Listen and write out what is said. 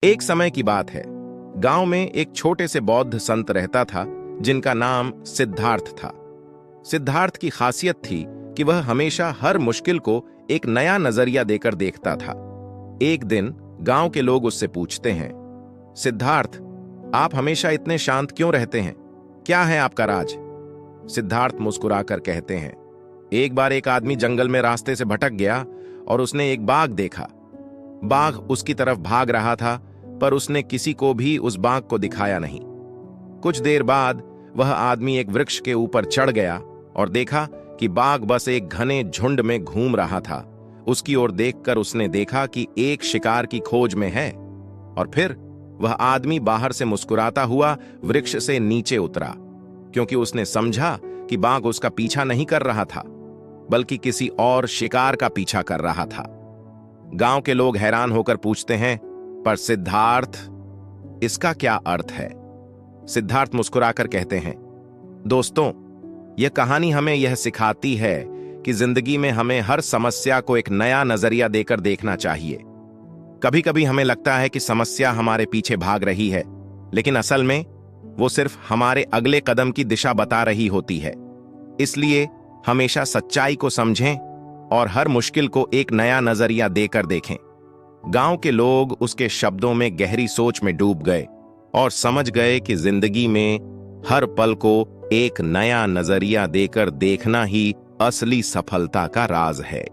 एक समय की बात है। गांव में एक छोटे से बौद्ध संत रहता था जिनका नाम सिद्धार्थ था। सिद्धार्थ की खासियत थी कि वह हमेशा हर मुश्किल को एक नया नजरिया देकर देखता था। एक दिन गांव के लोग उससे पूछते हैं, सिद्धार्थ, आप हमेशा इतने शांत क्यों रहते हैं? क्या है आपका राज? सिद्धार्थ मुस्कुराकर कहते हैं, एक बार एक आदमी जंगल में रास्ते से भटक गया और उसने एक बाघ देखा। बाघ उसकी तरफ भाग रहा था, पर उसने किसी को भी उस बाघ को दिखाया नहीं। कुछ देर बाद वह आदमी एक वृक्ष के ऊपर चढ़ गया और देखा कि बाघ बस एक घने झुंड में घूम रहा था। उसकी ओर देखकर उसने देखा कि एक शिकार की खोज में है, और फिर वह आदमी बाहर से मुस्कुराता हुआ वृक्ष से नीचे उतरा, क्योंकि उसने समझा कि बाघ उसका पीछा नहीं कर रहा था, बल्कि किसी और शिकार का पीछा कर रहा था। गांव के लोग हैरान होकर पूछते हैं, पर सिद्धार्थ, इसका क्या अर्थ है? सिद्धार्थ मुस्कुराकर कहते हैं, दोस्तों, यह कहानी हमें यह सिखाती है कि जिंदगी में हमें हर समस्या को एक नया नजरिया देकर देखना चाहिए। कभी कभी हमें लगता है कि समस्या हमारे पीछे भाग रही है, लेकिन असल में वो सिर्फ हमारे अगले कदम की दिशा बता रही होती है। इसलिए हमेशा सच्चाई को समझें और हर मुश्किल को एक नया नजरिया देकर देखें। गांव के लोग उसके शब्दों में गहरी सोच में डूब गए और समझ गए कि जिंदगी में हर पल को एक नया नजरिया देकर देखना ही असली सफलता का राज है।